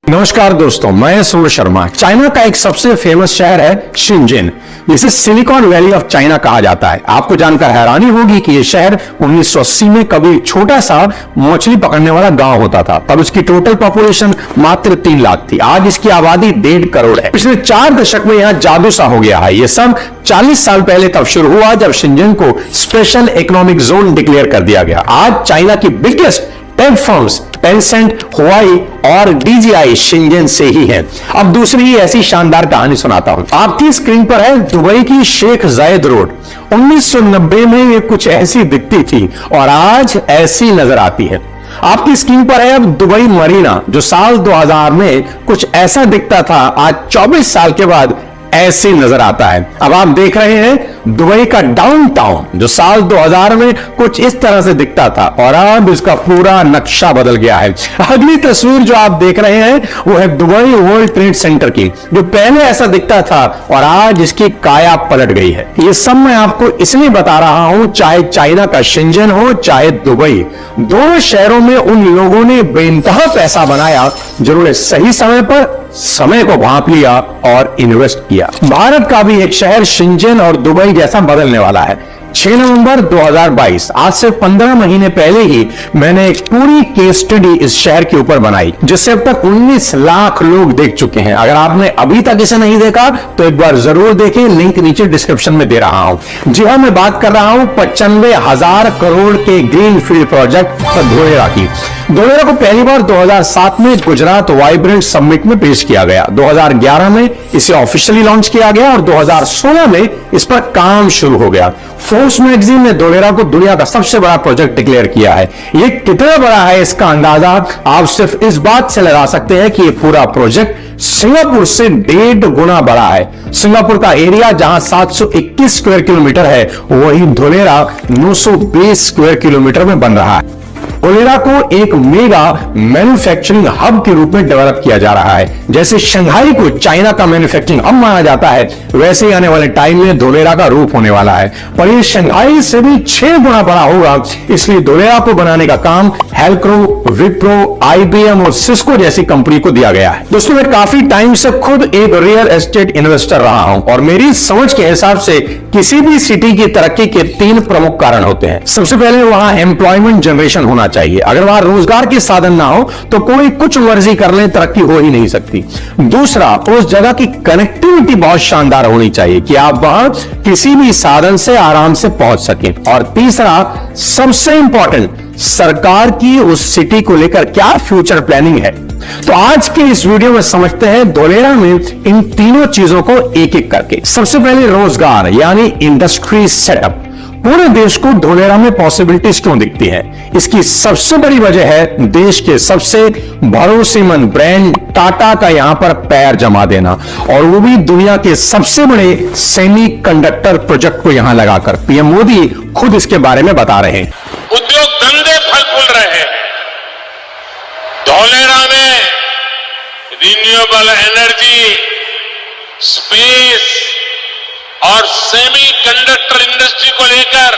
नमस्कार दोस्तों, मैं सूर्य शर्मा। चाइना का एक सबसे फेमस शहर है शिनजिन, जिसे सिलिकॉन वैली ऑफ चाइना कहा जाता है। आपको जानकर हैरानी होगी कि यह शहर 1980 में कभी छोटा सा मछली पकड़ने वाला गांव होता था। तब इसकी टोटल पॉपुलेशन मात्र 3 लाख थी। आज इसकी आबादी 1.5 करोड़ है। पिछले 4 दशक में यहाँ जादू सा हो गया है। यह सब 40 साल पहले तब शुरू हुआ जब शिनजिन को स्पेशल इकोनॉमिक जोन डिक्लेयर कर दिया गया। आज चाइना की बिगेस्ट टेक फर्म्स टेंसेंट, हुआई और डीजीआई शिनजिन से ही है। अब दूसरी ही ऐसी शानदार कहानी सुनाता हूं। आपकी स्क्रीन पर है दुबई की शेख जायद रोड। 1990 में ये कुछ ऐसी दिखती थी और आज ऐसी नजर आती है। आपकी स्क्रीन पर है अब दुबई मरीना, जो साल 2000 में कुछ ऐसा दिखता था, आज 24 साल के बाद ऐसे नजर आता है। अब आप देख रहे हैं दुबई का डाउनटाउन, जो साल 2000 में कुछ इस तरह से दिखता था और अब इसका पूरा नक्शा बदल गया है। अगली तस्वीर जो आप देख रहे हैं वो है दुबई वर्ल्ड ट्रेड सेंटर की, जो पहले ऐसा दिखता था और आज इसकी काया पलट गई है। ये सब मैं आपको इसलिए बता रहा हूं, चाहे चाइना का शिनजिन हो चाहे दुबई, दोनों शहरों में उन लोगों ने बेइंतहा पैसा बनाया जिन्होंने सही समय पर समय को भांप लिया और इन्वेस्ट किया। भारत का भी एक शहर शिनजिन और दुबई जैसा बदलने वाला है। 6 नवंबर 2022, आज से 15 महीने पहले ही मैंने एक पूरी केस स्टडी इस शहर के ऊपर बनाई, जिससे अब तक 19 लाख लोग देख चुके हैं। अगर आपने अभी तक इसे नहीं देखा तो एक बार जरूर देखें, लिंक नीचे डिस्क्रिप्शन में दे रहा हूं। जी हां, मैं बात कर रहा हूं 95,000 करोड़ के ग्रीन फील्ड प्रोजेक्ट धोलेरा की। धोलेरा को पहली बार 2007 में गुजरात वाइब्रेंट समिट में पेश किया गया। 2011 में इसे ऑफिशियली लॉन्च किया गया और 2016 में इस पर काम शुरू हो गया। फोर्ब्स मैगजीन ने धोलेरा को दुनिया का सबसे बड़ा प्रोजेक्ट डिक्लेयर किया है। ये कितना बड़ा है इसका अंदाजा आप सिर्फ इस बात से लगा सकते हैं कि ये पूरा प्रोजेक्ट सिंगापुर से 1.5 गुना बड़ा है। सिंगापुर का एरिया जहां 721 स्क्वायर किलोमीटर है, वही धोलेरा 920 स्क्वायर किलोमीटर में बन रहा है। धोलेरा को एक मेगा मैन्युफैक्चरिंग हब के रूप में डेवलप किया जा रहा है। जैसे शंघाई को चाइना का मैन्युफैक्चरिंग हब माना जाता है, वैसे ही आने वाले टाइम में धोलेरा का रूप होने वाला है। पर ये शंघाई से भी 6 गुना बड़ा होगा, इसलिए धोलेरा को बनाने का काम हेल्क्रो, विप्रो, आईबीएम और सिस्को जैसी कंपनी को दिया गया है। दोस्तों, मैं काफी टाइम से खुद एक रियल एस्टेट इन्वेस्टर रहा हूं और मेरी समझ के हिसाब से किसी भी सिटी की तरक्की के 3 प्रमुख कारण होते हैं। सबसे पहले वहां एम्प्लॉयमेंट जनरेशन होना चाहिए। अगर वहां रोजगार के साधन ना हो तो कोई कुछ मर्जी कर ले, तरक्की हो ही नहीं सकती। दूसरा, उस जगह की कनेक्टिविटी बहुत शानदार होनी चाहिए कि आप वहां किसी भी साधन से आराम से पहुंच सकें। और तीसरा, सबसे इंपॉर्टेंट, सरकार की उस सिटी को लेकर क्या फ्यूचर प्लानिंग है। तो आज के इस वीडियो में समझते हैं धोलेरा में इन तीनों चीजों को एक एक करके। सबसे पहले रोजगार यानी इंडस्ट्री सेटअप। पूरे देश को धोलेरा में पॉसिबिलिटीज क्यों दिखती है? इसकी सबसे बड़ी वजह है देश के सबसे भरोसेमंद ब्रांड टाटा का यहां पर पैर जमा देना, और वो भी दुनिया के सबसे बड़े सेमीकंडक्टर प्रोजेक्ट को यहां लगाकर। पीएम मोदी खुद इसके बारे में बता रहे हैं। उद्योग धंधे फल फूल रहे हैं। धोलेरा में रिन्यूएबल एनर्जी, स्पेस और सेमीकंडक्टर इंडस्ट्री को लेकर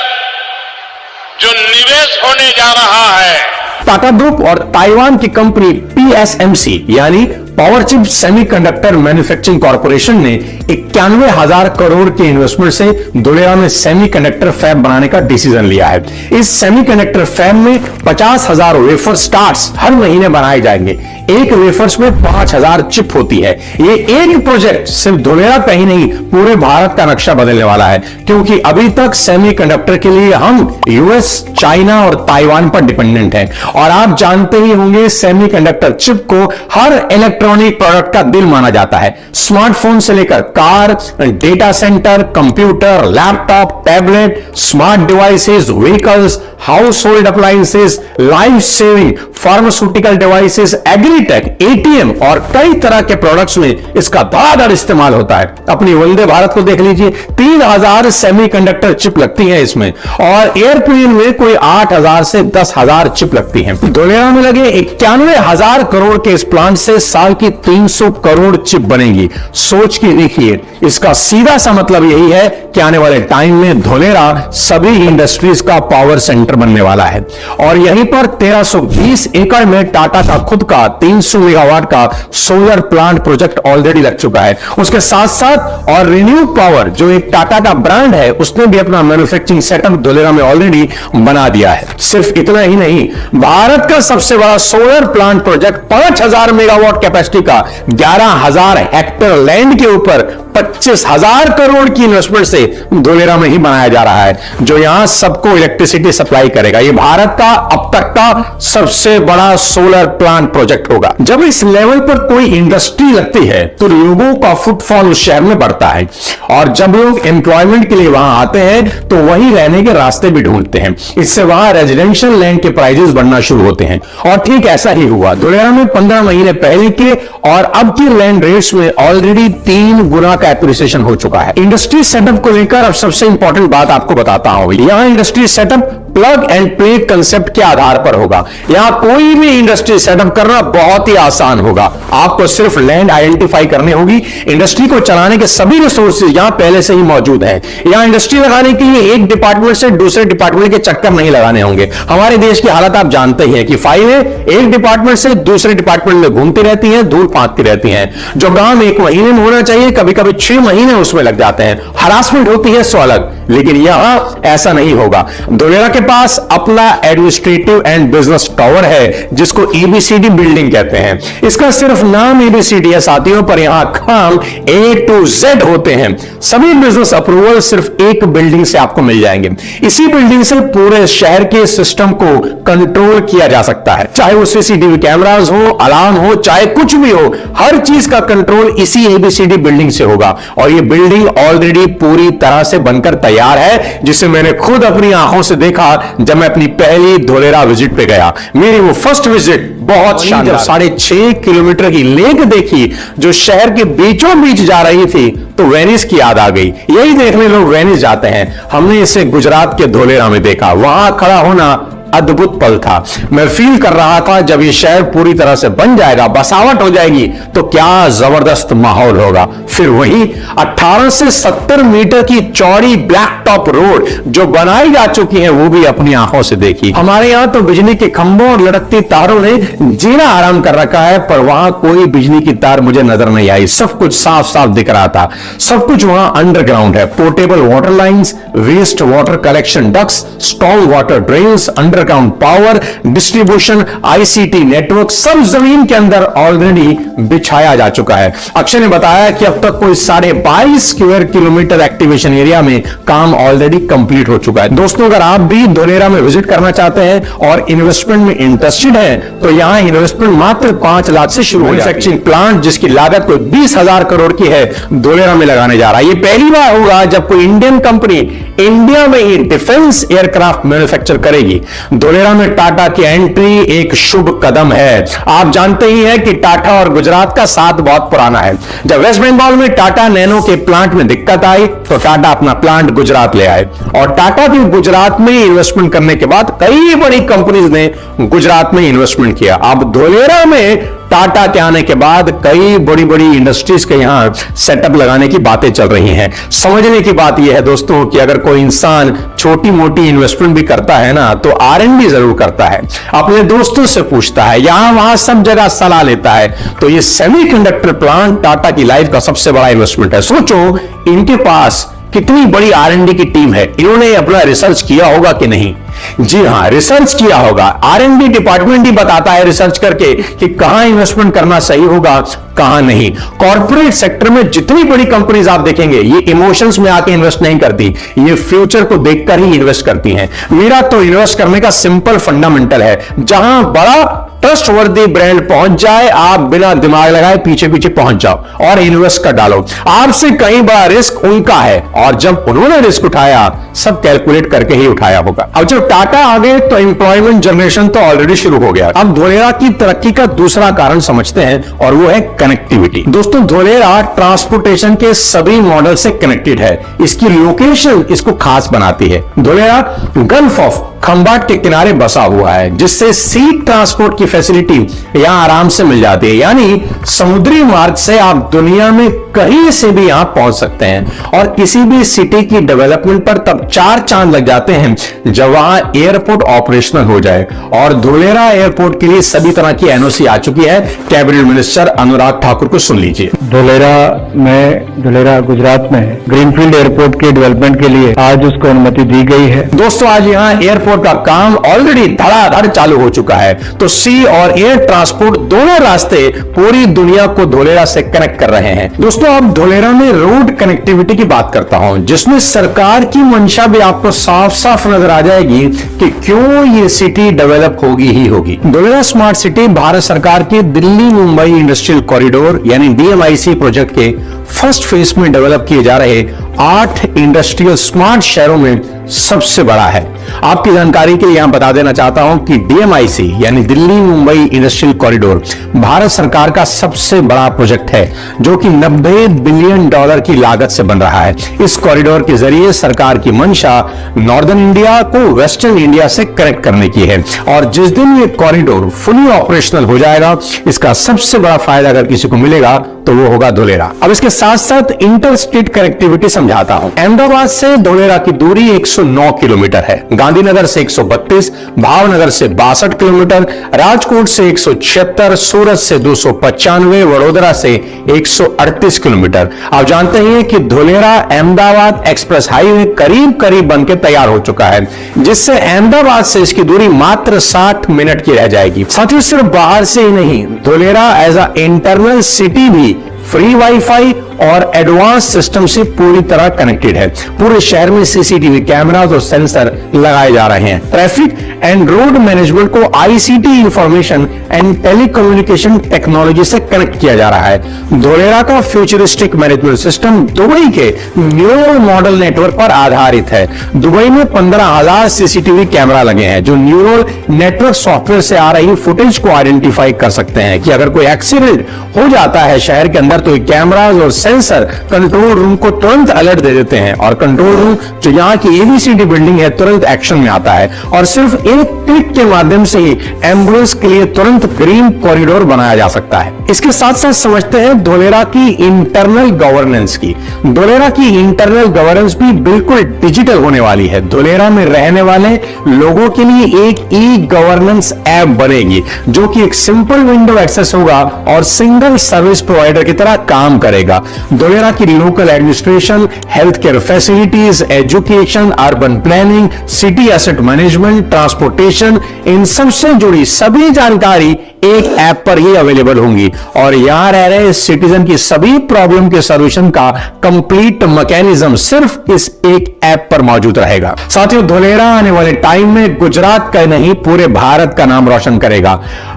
जो निवेश होने जा रहा है, टाटा ग्रुप और ताइवान की कंपनी पीएसएमसी यानी power chip semiconductor manufacturing corporation ने 91,000 करोड़ के इन्वेस्टमेंट से धोलेरा में सेमीकंडक्टर फैब बनाने का डिसीजन लिया है। इस सेमीकंडक्टर फैब में 50,000 वेफर स्टार्ट्स हर महीने बनाए जाएंगे। एक वेफर्स में 5,000 चिप होती है। ये एक प्रोजेक्ट सिर्फ धोलेरा का ही नहीं, पूरे भारत का नक्शा बदलने वाला है, क्योंकि अभी तक सेमीकंडक्टर के लिए हम यूएस, चाइना और ताइवान पर डिपेंडेंट हैं। और आप जानते ही होंगे सेमीकंडक्टर चिप को हर इलेक्ट्रॉनिक प्रोडक्ट का दिल माना जाता है। स्मार्टफोन से लेकर car, data centre, computer, laptop, tablet, smart devices, vehicles, house hold appliances, life saving, pharmaceutical devices, agritech, ATM और कई तरह के प्रोडक्ट्स में इसका धड़ाधड़ इस्तेमाल होता है। अपनी वंदे भारत को देख लीजिए, 3,000 सेमीकंडक्टर चिप लगती है इसमें, और एयरप्लेन में कोई 8,000 से 10,000 चिप लगती है। धोलेरा में लगे 91,000 करोड़ के इस प्लांट से साल की 300 करोड़ चिप बनेगी। सोच के देखिए, इसका सीधा सा मतलब यही है कि आने वाले टाइम में धोलेरा सभी इंडस्ट्रीज का पावर सेंटर बनने वाला है। और यहीं पर 1320 एकड़ में टाटा का खुद का 300 मेगावाट का सोलर प्लांट प्रोजेक्ट ऑलरेडी लग चुका है। उसके साथ साथ और रिन्यू पावर जो एक टाटा का ब्रांड है, उसने भी अपना मैन्युफैक्चरिंग सेटअप धोलेरा में ऑलरेडी बना दिया है। सिर्फ इतना ही नहीं, भारत का सबसे बड़ा solar plant project 5000 megawatt capacity का 11,000 हेक्टेयर लैंड के ऊपर 25,000 करोड़ की इन्वेस्टमेंट से धोलेरा में ही बनाया जा रहा है, जो यहां सबको इलेक्ट्रिसिटी सप्लाई करेगा। ये भारत का अब तक का सबसे बड़ा सोलर प्लांट प्रोजेक्ट होगा। जब इस लेवल पर कोई इंडस्ट्री लगती है तो लोगों का फुटफॉल उस शहर में बढ़ता है, और जब लोग एम्प्लॉयमेंट के लिए वहां आते हैं तो वहीं रहने के रास्ते भी ढूंढते हैं। इससे वहां रेजिडेंशियल लैंड के प्राइजेस बढ़ना शुरू होते हैं, और ठीक ऐसा ही हुआ। धोलेरा में 15 महीने पहले के और अब के लैंड रेट्स में ऑलरेडी 3 गुना का एप्रिसिएशन हो चुका है। इंडस्ट्री सेटअप को लेकर अब सबसे इंपॉर्टेंट बात आपको बताता हूं। यहां industry setup plug and play concept के आधार पर होगा। यहां कोई भी इंडस्ट्री सेटअप करना बहुत ही आसान होगा। आपको सिर्फ लैंड आइडेंटिफाई करनी होगी। इंडस्ट्री को चलाने के सभी रिसोर्सेज यहां पहले से ही मौजूद हैं। यहां इंडस्ट्री लगाने के लिए एक डिपार्टमेंट से दूसरे डिपार्टमेंट के चक्कर नहीं लगाने होंगे। हमारे देश की हालत आप जानते ही हैं कि फाइलें एक डिपार्टमेंट से दूसरे डिपार्टमेंट में घूमती रहती हैं, धूल फांकती रहती हैं। जो काम 1 महीने में होना चाहिए, कभी कभी 6 महीने उसमें लग जाते हैं। हरासमेंट होती है, सो अलग, लेकिन यहां ऐसा नहीं होगा। धोलेरा के पास अपना एडमिनिस्ट्रेटिव एंड बिजनेस टावर है, जिसको एबीसीडी बिल्डिंग कहते हैं। इसका सिर्फ नाम एबीसीडी है साथियों, पर यहां काम A to Z होते हैं। सभी बिजनेस अप्रूवल सिर्फ एक बिल्डिंग से आपको मिल जाएंगे। इसी बिल्डिंग से पूरे शहर के सिस्टम को कंट्रोल किया जा सकता है, चाहे वो सीसीटीवी कैमरास हो, अलार्म हो, चाहे कुछ भी हो, हर चीज का कंट्रोल इसी एबीसीडी बिल्डिंग से होगा। और ये बिल्डिंग ऑलरेडी पूरी तरह से बनकर तैयार है, जिसे मैंने खुद अपनी आंखों से देखा जब मैं अपनी पहली धोलेरा विजिट पे गया। मेरी वो फर्स्ट विजिट बहुत शानदार। 6.5 किलोमीटर की लेक देखी जो शहर के बीचों बीच जा रही थी, तो वेनिस की याद आ गई। यही देखने लोग वेनिस जाते हैं। हमने इसे गुजरात के धोलेरा में देखा। वहां खड़ा होना अद्भुत पल था। मैं फील कर रहा था जब ये शहर पूरी तरह से बन जाएगा, बसावट हो जाएगी, तो क्या जबरदस्त माहौल होगा। फिर वहीं 18 से 70 मीटर की चौड़ी ब्लैक टॉप रोड जो बनाई जा चुकी है, वो भी अपनी आंखों से देखी। हमारे यहां तो बिजली के खंभों और लटकती तारों ने जीना आराम कर रखा है, पर वहां कोई बिजली की तार मुझे नजर नहीं आई। सब कुछ साफ साफ दिख रहा था। सब कुछ वहां अंडरग्राउंड है। Portable water lines, waste water collection ducts, storm water drains, underground power distribution, ICT network, सब जमीन के अंदर ऑलरेडी बिछाया जा चुका है। अक्षय ने बताया कि अब तक कोई 22.5 स्क्वायर किलोमीटर एक्टिवेशन एरिया में काम ऑलरेडी कंप्लीट हो चुका है। दोस्तों, अगर आप भी धोलेरा में विजिट करना चाहते हैं और इन्वेस्टमेंट में इंटरेस्टेड हैं, तो यहां इन्वेस्टमेंट मात्र 5 लाख से शुरू हो जाती है। मैन्युफैक्चरिंग प्लांट जिसकी लागत कोई 20,000 करोड़ की है, धोलेरा में लगाने जा रहा है। ये पहली बार होगा जब कोई इंडियन कंपनी इंडिया में ही डिफेंस एयरक्राफ्ट मैन्युफैक्चर करेगी। धोलेरा में टाटा की एंट्री एक शुभ कदम है। आप जानते ही हैं कि टाटा और गुजरात का साथ बहुत पुराना है। जब वेस्ट बंगाल में टाटा नैनो के प्लांट में दिक्कत आई, तो टाटा अपना प्लांट गुजरात ले आए, और टाटा की गुजरात में इन्वेस्टमेंट करने के बाद कई बड़ी कंपनीज ने गुजरात में इन्वेस्टमेंट किया। अब धोलेरा में टाटा के आने के बाद कई बड़ी बड़ी इंडस्ट्रीज के यहां सेटअप लगाने की बातें चल रही हैं। समझने की बात यह है दोस्तों कि अगर कोई इंसान छोटी मोटी इन्वेस्टमेंट भी करता है ना, तो R&D जरूर करता है, अपने दोस्तों से पूछता है, यहां वहां सब जगह सलाह लेता है। तो ये सेमीकंडक्टर प्लांट टाटा की लाइफ का सबसे बड़ा इन्वेस्टमेंट है। सोचो इनके पास कितनी बड़ी R&D की टीम है। इन्होंने अपना रिसर्च किया होगा कि नहीं? जी हां, रिसर्च किया होगा। R&D डिपार्टमेंट ही बताता है रिसर्च करके कि कहां इन्वेस्टमेंट करना सही होगा, कहां नहीं। कॉर्पोरेट सेक्टर में जितनी बड़ी कंपनीज आप देखेंगे, ये इमोशंस में आके इन्वेस्ट नहीं करती, ये फ्यूचर को देखकर ही इन्वेस्ट करती हैं। मेरा तो इन्वेस्ट करने का सिंपल फंडामेंटल है, जहां बड़ा ट्रस्टवर्दी ब्रांड पहुंच जाए, आप बिना दिमाग लगाए पीछे पीछे पहुंच जाओ और इन्वेस्ट कर डालो। आपसे कहीं बड़ा रिस्क उनका है, और जब उन्होंने रिस्क उठाया, सब कैलकुलेट करके ही उठाया होगा। अब जब टाटा आ गए तो एम्प्लॉयमेंट जनरेशन तो ऑलरेडी शुरू हो गया। अब धोलेरा की तरक्की का दूसरा कारण समझते हैं, और वो है कनेक्टिविटी। दोस्तों, धोलेरा ट्रांसपोर्टेशन के सभी मॉडल से कनेक्टेड है। इसकी लोकेशन इसको खास बनाती है। धोलेरा गल्फ ऑफ खंबाट के किनारे बसा हुआ है, जिससे सी ट्रांसपोर्ट की फैसिलिटी यहां आराम से मिल जाती है। यानी समुद्री मार्ग से आप दुनिया में कहीं से भी यहां पहुंच सकते हैं और किसी भी सिटी की डेवलपमेंट पर तब 4 चांद लग जाते हैं जब वहां एयरपोर्ट ऑपरेशनल हो जाए। और धोलेरा एयरपोर्ट के लिए सभी तरह की एनओसी आ चुकी है। कैबिनेट मिनिस्टर अनुराग ठाकुर को सुन लीजिए। धोलेरा गुजरात में ग्रीनफील्ड एयरपोर्ट के डेवलपमेंट के लिए आज उसको अनुमति दी गई है। दोस्तों, आज यहां एयरपोर्ट का काम ऑलरेडी धड़ाधड़ चालू हो चुका है। तो सी और एयर ट्रांसपोर्ट दोनों रास्ते पूरी दुनिया को धोलेरा से कनेक्ट कर रहे हैं। दोस्तों, अब धोलेरा में रोड कनेक्टिविटी की बात करता हूं, जिसमें सरकार की मंशा भी आपको साफ साफ नजर आ जाएगी कि क्यों ये सिटी डेवलप होगी ही होगी। धोलेरा स्मार्ट सिटी भारत सरकार के दिल्ली मुंबई इंडस्ट्रियल कॉरिडोर यानी DMIC प्रोजेक्ट के फर्स्ट फेज में डेवलप किए जा रहे 8 इंडस्ट्रियल स्मार्ट शहरों में सबसे बड़ा है। आपकी जानकारी के लिए यहां बता देना चाहता हूं कि DMIC यानी दिल्ली मुंबई इंडस्ट्रियल कॉरिडोर भारत सरकार का सबसे बड़ा प्रोजेक्ट है, जो कि $90 बिलियन की लागत से बन रहा है। इस कॉरिडोर के जरिए सरकार की मंशा नॉर्दर्न इंडिया को वेस्टर्न इंडिया से कनेक्ट करने की है। और जिस दिन ये कॉरिडोर फुली ऑपरेशनल हो जाएगा, इसका सबसे बड़ा फायदा अगर किसी को मिलेगा तो वो होगा धोलेरा। अब इसके साथ साथ इंटर स्टेट कनेक्टिविटी समझाता हूं। अहमदाबाद से धोलेरा की दूरी 109 किलोमीटर है, गांधीनगर से 132, भावनगर से 62 किलोमीटर, राजकोट से 176, सूरत से 295, वडोदरा से 138 किलोमीटर। आप जानते हैं कि धोलेरा अहमदाबाद एक्सप्रेस हाईवे करीब करीब बनके तैयार हो चुका है, जिससे अहमदाबाद से इसकी दूरी मात्र 60 मिनट की रह जाएगी। साथियों, सिर्फ बाहर से ही नहीं, Dholera as a internal city भी फ्री वाईफाई और एडवांस सिस्टम से पूरी तरह कनेक्टेड है। पूरे शहर में CCTV कैमरास और सेंसर लगाए जा रहे हैं। ट्रैफिक एंड रोड मैनेजमेंट को ICT information and telecommunication technology से कनेक्ट किया जा रहा है। धोलेरा का फ्यूचरिस्टिक मैनेजमेंट सिस्टम दुबई के न्यूरल मॉडल नेटवर्क पर आधारित है। दुबई में 15,000 CCTV कैमरा लगे हैं, जो न्यूरल नेटवर्क सॉफ्टवेयर से आ रही फुटेज को आइडेंटिफाई कर सकते हैं कि अगर कोई एक्सीडेंट हो जाता है शहर के अंदर, तो कैमरास और सेंसर कंट्रोल रूम को तुरंत अलर्ट दे देते हैं और कंट्रोल रूम जो यहाँ की ABCD बिल्डिंग है तुरंत एक्शन में आता है और सिर्फ एक क्लिक के माध्यम से ही एम्बुलेंस के लिए तुरंत ग्रीन कॉरिडोर बनाया जा सकता है। इसके साथ साथ समझते हैं धोलेरा की इंटरनल गवर्नेंस की। धोलेरा की इंटरनल गवर्नेंस भी बिल्कुल डिजिटल होने वाली है। धोलेरा में रहने वाले लोगों के लिए एक ई-गवर्नेंस ऐप बनेगी, जो कि एक सिंपल विंडो एक्सेस होगा और सिंगल सर्विस प्रोवाइडर की तरह काम करेगा। धोलेरा की local administration, health care facilities, education, urban planning, city asset management, transportation, इन सबसे जुड़ी सभी जानकारी एक ऐप पर ही अवेलेबल होंगी और यहां रह रहे सिटीजन की सभी प्रॉब्लम के सॉल्यूशन का कंप्लीट मैकेनिज्म सिर्फ इस एक ऐप पर मौजूद रहेगा। साथियों, धोलेरा आने वाले टाइम में गुजरात का नहीं पूरे भारत का नाम रोशन करेगा।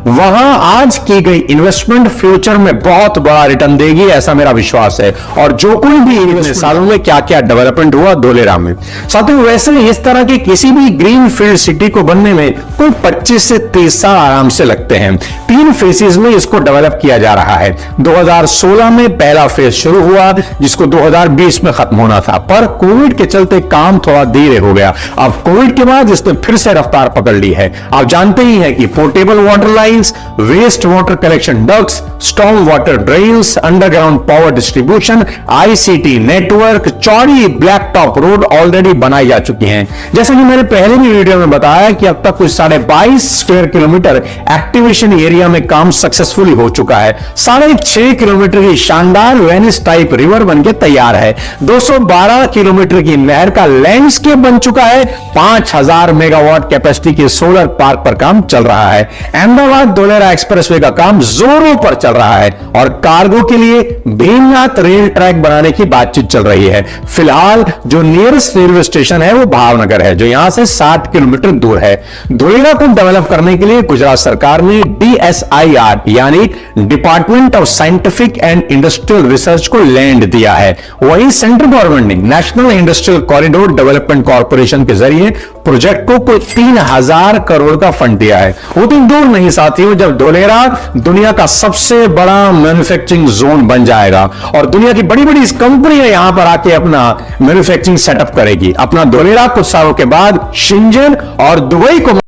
वहां आज की गई इन्वेस्टमेंट फ्यूचर में बहुत बड़ा रिटर्न देगी, ऐसा मेरा विश्वास है। और जो कोई भी इन सालों में क्या क्या डेवलपमेंट हुआ धोलेरा में। साथियों, वैसे इस तरह की किसी भी ग्रीन फील्ड सिटी को बनने में कोई 25 से 30 साल आराम से लगते हैं। 3 फेजेस में इसको डेवलप किया जा रहा है। 2016 में पहला फेज शुरू हुआ, जिसको 2020 में खत्म होना था, पर कोविड के चलते काम थोड़ा धीरे हो गया। अब कोविड के बाद इसने फिर से रफ्तार पकड़ ली है। आप जानते ही हैं कि portable water lines, waste water collection ducts, storm water drains, underground power distribution, ICT network, चौड़ी ब्लैक टॉप रोड ऑलरेडी बनाई जा चुकी हैं। जैसा कि मैंने पहले भी वीडियो में बताया कि अब तक कुछ 22.5 स्क्वायर किलोमीटर एक्टिवेशन एरिया में काम सक्सेसफुली हो चुका है। 6.5 किलोमीटर की शानदार वेनिस टाइप रिवर बनके तैयार है। 212 किलोमीटर की नहर का लैंडस्केप बन चुका है। 5000 मेगावाट कैपेसिटी के सोलर पार्क पर काम चल रहा है। अहमदाबाद धोलेरा एक्सप्रेसवे का काम जोरों पर चल रहा है और कार्गो के लिए भीमनाथ रेल ट्रैक बनाने की बातचीत चल रही है। फिलहाल जो नियरेस्ट रेलवे स्टेशन है वो भावनगर है, जो यहां से 60 किलोमीटर दूर है। धोलेरा को डेवलप करने के लिए गुजरात सरकार ने DSIR यानी department of scientific and industrial research को लैंड दिया है। वहीं सेंट्रल गवर्नमेंट ने national industrial corridor development corporation के जरिए प्रोजेक्ट को कोई 3000 करोड़ का फंड दिया है। वो दिन दूर नहीं साथियों जब धोलेरा दुनिया का सबसे बड़ा मैन्युफैक्चरिंग जोन बन जाएगा और दुनिया की बड़ी बड़ी कंपनियां यहां पर आके अपना मैन्युफैक्चरिंग सेटअप करेगी। अपना धोलेरा कुछ सालों के बाद शेंजन और दुबई को